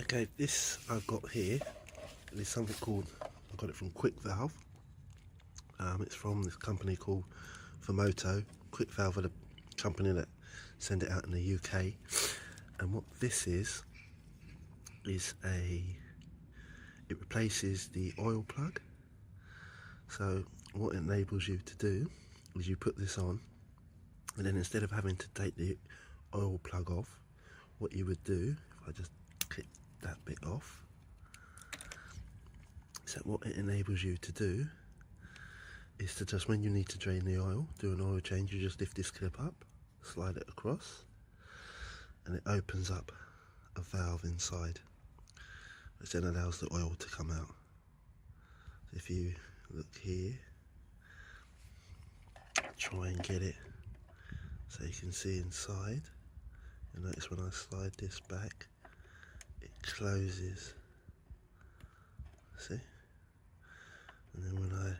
Okay, this I've got here is something called, I got it from QuickValve. It's from this company called Vermoto. QuickValve are the company that send it out in the UK. And what this is it replaces the oil plug. So what it enables you to do is you put this on, and then instead of having to take the oil plug off, what you would do, if I just click that bit off, so what it enables you to do is to just, when you need to drain the oil, do an oil change, you just lift this clip up, slide it across, and it opens up a valve inside, which then allows the oil to come out. So if you look here, try and get it so you can see inside. You'll notice when I slide this back, it closes. See? And then when I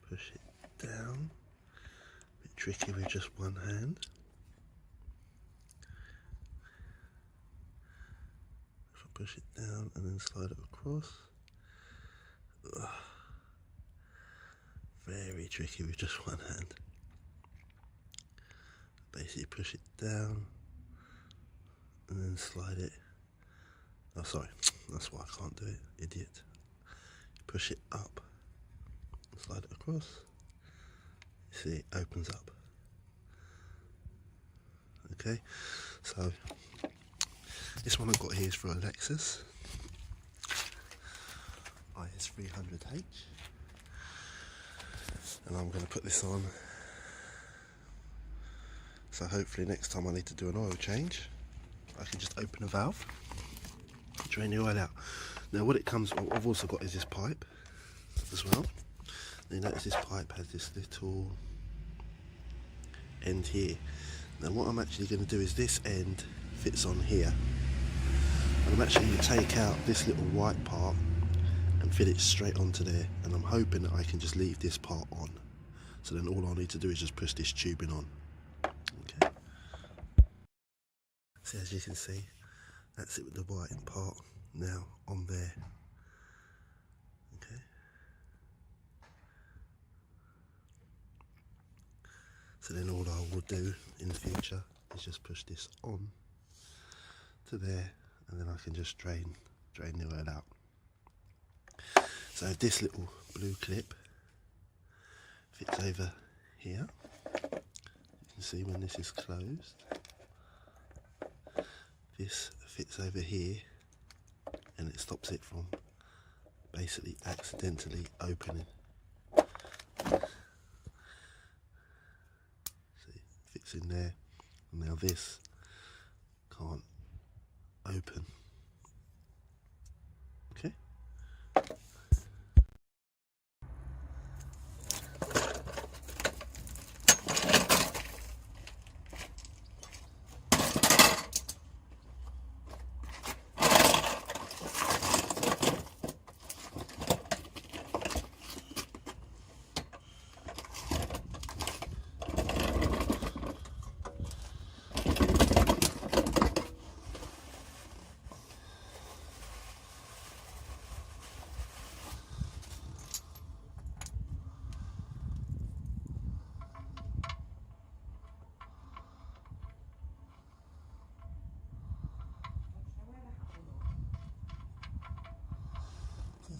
push it down, a bit tricky with just one hand. If I push it down and then slide it across, very tricky with just one hand. Basically push it down and then slide it. Oh sorry, that's why I can't do it, idiot. Push it up, slide it across. You see, it opens up. Okay, so this one I've got here is for a Lexus is300h, and I'm going to put this on. So hopefully next time I need to do an oil change, I can just open a valve, drain the oil out. Now what I've also got is this pipe as well. You notice this pipe has this little end here. Now what I'm actually going to do is this end fits on here, and I'm actually going to take out this little white part and fit it straight onto there, and I'm hoping that I can just leave this part on. So then all I need to do is just push this tubing on. Okay. So as you can see, that's it with the white part now on there. Okay. So then all I will do in the future is just push this on to there, and then I can just drain the oil out. So this little blue clip fits over here. You can see when this is closed, this fits over here, and it stops it from basically accidentally opening. See, it fits in there, and now this can't open. Okay.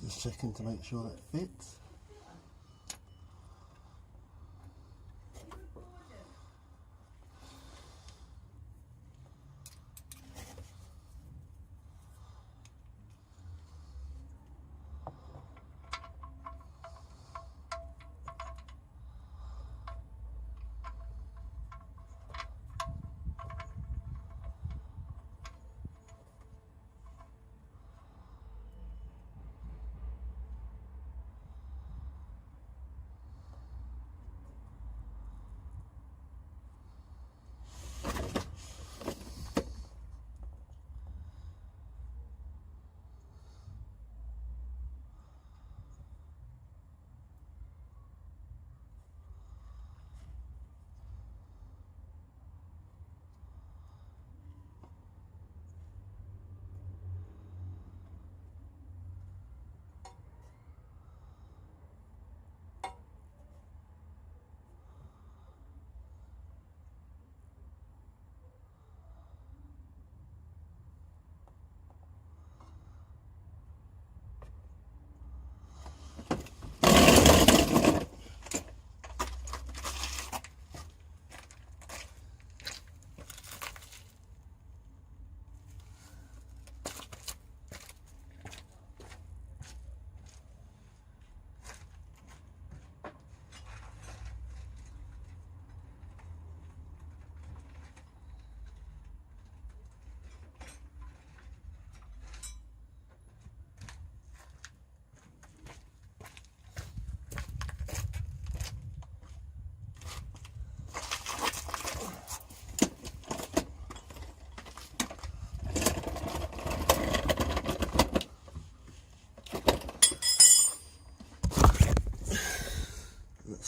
Just checking to make sure that fits.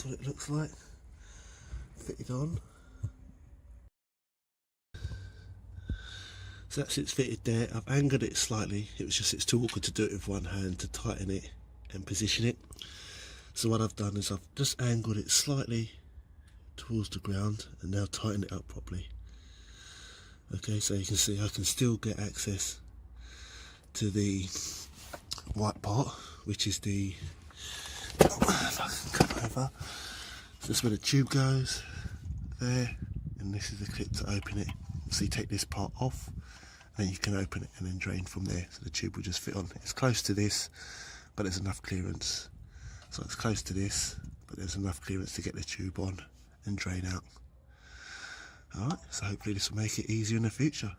that's what it looks like fitted on. So that's it's fitted there. I've angled it slightly. It's too awkward to do it with one hand to tighten it and position it. So what I've done is I've just angled it slightly towards the ground and now tighten it up properly. Okay, so you can see I can still get access to the white part, which is the, if I can come over, so that's where the tube goes there, and this is the clip to open it. So you take this part off and you can open it and then drain from there, so the tube will just fit on. It's close to this, but there's enough clearance. So it's close to this, but there's enough clearance to get the tube on and drain out. Alright, so hopefully this will make it easier in the future.